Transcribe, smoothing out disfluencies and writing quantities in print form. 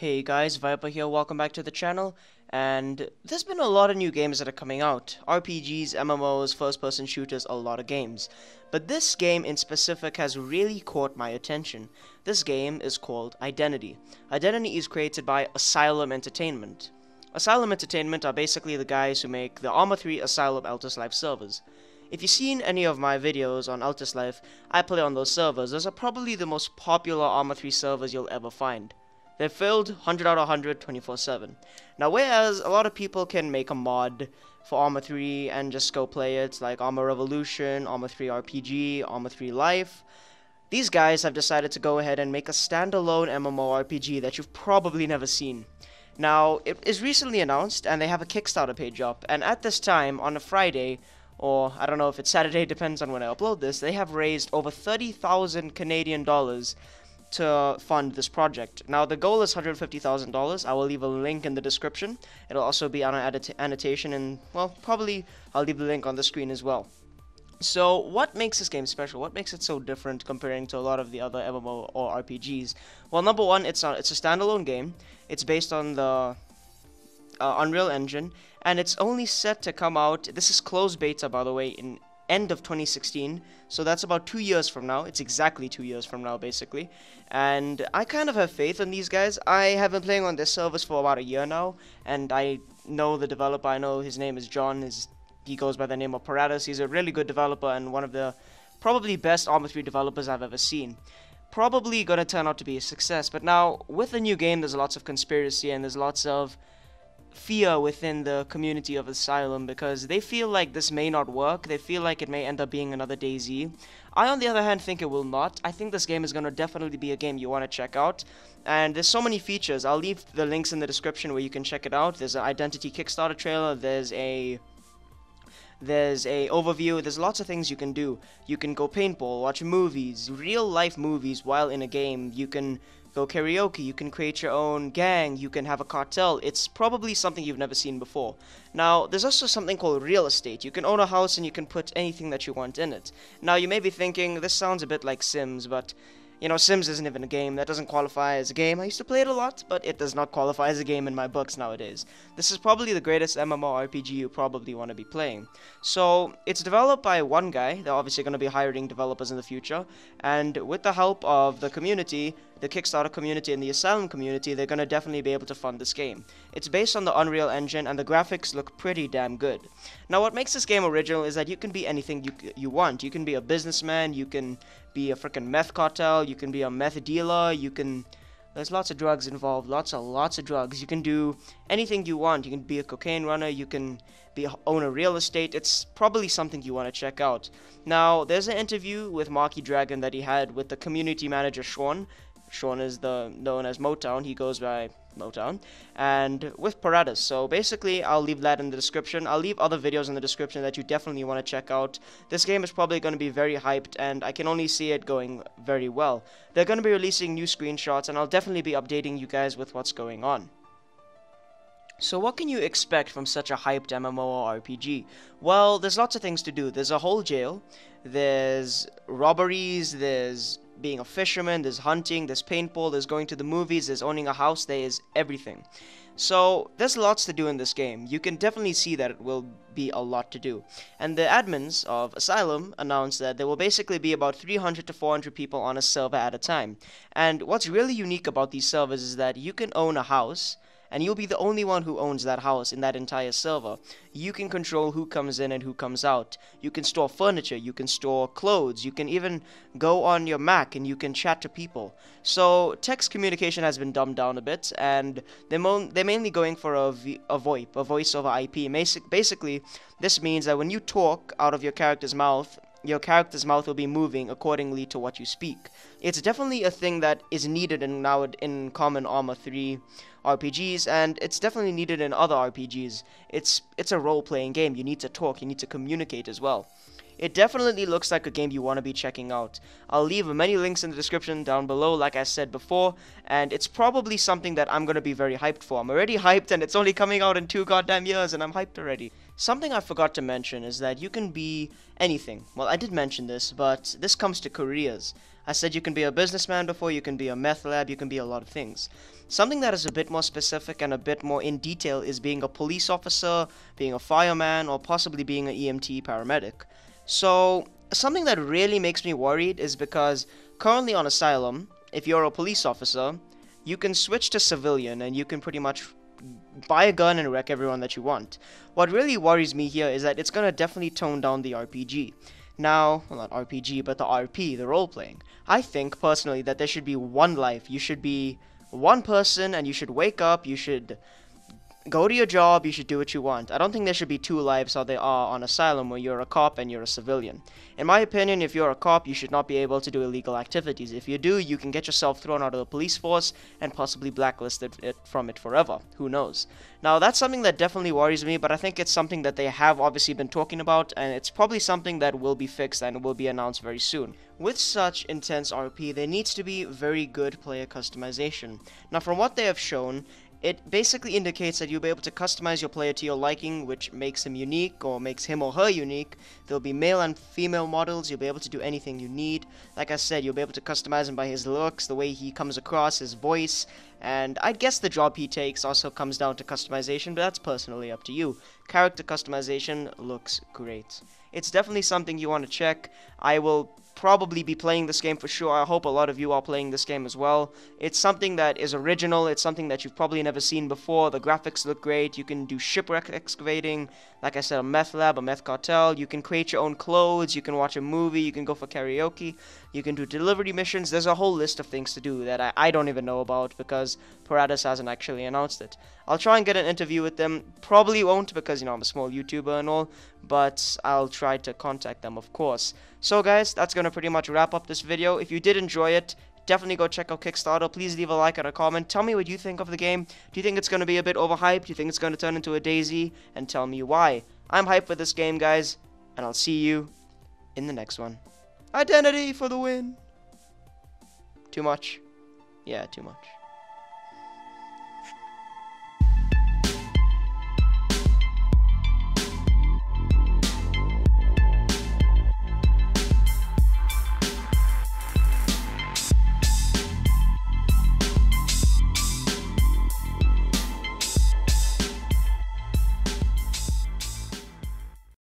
Hey guys, Viper here, welcome back to the channel, and there's been a lot of new games that are coming out. RPGs, MMOs, first-person shooters, a lot of games. But this game in specific has really caught my attention. This game is called Identity. Identity is created by Asylum Entertainment. Asylum Entertainment are basically the guys who make the Arma 3 Asylum Altus Life servers. If you've seen any of my videos on Altus Life, I play on those servers. Those are probably the most popular Arma 3 servers you'll ever find. They're filled 100 out of 100, 24/7. Now, whereas a lot of people can make a mod for Arma 3 and just go play it, like Arma Revolution, Arma 3 RPG, Arma 3 Life, these guys have decided to go ahead and make a standalone MMORPG that you've probably never seen. Now, it is recently announced, and they have a Kickstarter page up, and at this time, on a Friday, or I don't know if it's Saturday, depends on when I upload this, they have raised over 30,000 Canadian dollars to fund this project. Now, the goal is $150,000. I will leave a link in the description. It'll also be on an annotation, and, well, probably I'll leave the link on the screen as well. So, what makes this game special? What makes it so different comparing to a lot of the other MMO or RPGs? Well, number one, it's a standalone game. It's based on the Unreal Engine, and it's only set to come out, this is closed beta, by the way, in end of 2016, so that's about 2 years from now. It's exactly 2 years from now, basically, and I kind of have faith in these guys. I have been playing on this service for about a year now, and I know the developer. I know his name is John. He goes by the name of Paratus. He's a really good developer and one of the probably best Arma 3 developers I've ever seen. Probably gonna turn out to be a success, but now, with the new game, there's lots of conspiracy and there's lots of fear within the community of Asylum because they feel like this may not work. They feel like it may end up being another DayZ. I, on the other hand, think it will not. I think this game is going to definitely be a game you want to check out, and there's so many features. I'll leave the links in the description where you can check it out. There's an Identity Kickstarter trailer, there's a overview, there's lots of things you can do. You can go paintball, watch movies, real life movies while in a game. You can go karaoke, you can create your own gang, you can have a cartel. It's probably something you've never seen before. Now, there's also something called real estate. You can own a house and you can put anything that you want in it. Now, you may be thinking, this sounds a bit like Sims, but you know, Sims isn't even a game. That doesn't qualify as a game. I used to play it a lot, but it does not qualify as a game in my books nowadays. This is probably the greatest MMORPG you probably want to be playing. So, it's developed by one guy. They're obviously going to be hiring developers in the future, and with the help of the community, the Kickstarter community and the Asylum community, they're going to definitely be able to fund this game. It's based on the Unreal Engine, and the graphics look pretty damn good. Now, what makes this game original is that you can be anything you want. You can be a businessman, you can be a freaking meth cartel, you can be a meth dealer, there's lots of drugs involved, lots of drugs. You can do anything you want. You can be a cocaine runner, you can own a real estate. It's probably something you want to check out. Now, there's an interview with MarkeeDragon that he had with the community manager, Sean. Sean is known as Motown. He goes by Motown, and with Paratus. So basically, I'll leave that in the description. I'll leave other videos in the description that you definitely want to check out. This game is probably going to be very hyped, and I can only see it going very well. They're going to be releasing new screenshots, and I'll definitely be updating you guys with what's going on. So what can you expect from such a hyped MMORPG? Well, there's lots of things to do. There's a whole jail, there's robberies, there's being a fisherman, there's hunting, there's paintball, there's going to the movies, there's owning a house, there is everything. So, there's lots to do in this game. You can definitely see that it will be a lot to do. And the admins of Asylum announced that there will basically be about 300 to 400 people on a server at a time. And what's really unique about these servers is that you can own a house, and you'll be the only one who owns that house in that entire server. You can control who comes in and who comes out. You can store furniture, you can store clothes, you can even go on your Mac and you can chat to people. So, text communication has been dumbed down a bit, and they're mainly going for a VoIP, a voice over IP. Basically, this means that when you talk out of your character's mouth will be moving accordingly to what you speak. It's definitely a thing that is needed in common Arma 3 RPGs, and it's definitely needed in other RPGs. It's a role-playing game. You need to talk, you need to communicate as well. It definitely looks like a game you want to be checking out. I'll leave many links in the description down below, like I said before, and it's probably something that I'm going to be very hyped for. I'm already hyped, and it's only coming out in 2 goddamn years, and I'm hyped already. Something I forgot to mention is that you can be anything. Well, I did mention this, but this comes to careers. I said you can be a businessman before, you can be a meth lab, you can be a lot of things. Something that is a bit more specific and a bit more in detail is being a police officer, being a fireman, or possibly being an EMT paramedic. So, something that really makes me worried is because currently on Asylum, if you're a police officer, you can switch to civilian and you can pretty much buy a gun and wreck everyone that you want. What really worries me here is that it's going to definitely tone down the RPG. Now, well, not RPG, but the RP, the role-playing. I think, personally, that there should be one life. You should be one person, and you should wake up, you should go to your job, you should do what you want. I don't think there should be 2 lives how they are on Asylum, where you're a cop and you're a civilian. In my opinion, if you're a cop, you should not be able to do illegal activities. If you do, you can get yourself thrown out of the police force and possibly blacklisted from it forever. Who knows? Now, that's something that definitely worries me, but I think it's something that they have obviously been talking about, and it's probably something that will be fixed and will be announced very soon. With such intense RP, there needs to be very good player customization. Now, from what they have shown, it basically indicates that you'll be able to customize your player to your liking, which makes him unique, or makes him or her unique. There'll be male and female models, you'll be able to do anything you need. Like I said, you'll be able to customize him by his looks, the way he comes across, his voice, and I guess the job he takes also comes down to customization, but that's personally up to you. Character customization looks great. It's definitely something you want to check. I will probably be playing this game for sure. I hope a lot of you are playing this game as well. It's something that is original. It's something that you've probably never seen before. The graphics look great. You can do shipwreck excavating. Like I said, a meth lab, a meth cartel. You can create your own clothes. You can watch a movie. You can go for karaoke. You can do delivery missions. There's a whole list of things to do that I don't even know about because Paratus hasn't actually announced it. I'll try and get an interview with them. Probably won't because, you know, I'm a small YouTuber and all, but I'll try to contact them, of course. So guys, that's going to pretty much wrap up this video. If you did enjoy it, definitely go check out Kickstarter. Please leave a like and a comment. Tell me what you think of the game. Do you think it's going to be a bit overhyped? Do you think it's going to turn into a DayZ? And tell me why. I'm hyped for this game, guys, and I'll see you in the next one. Identity for the win. Too much? Yeah, too much.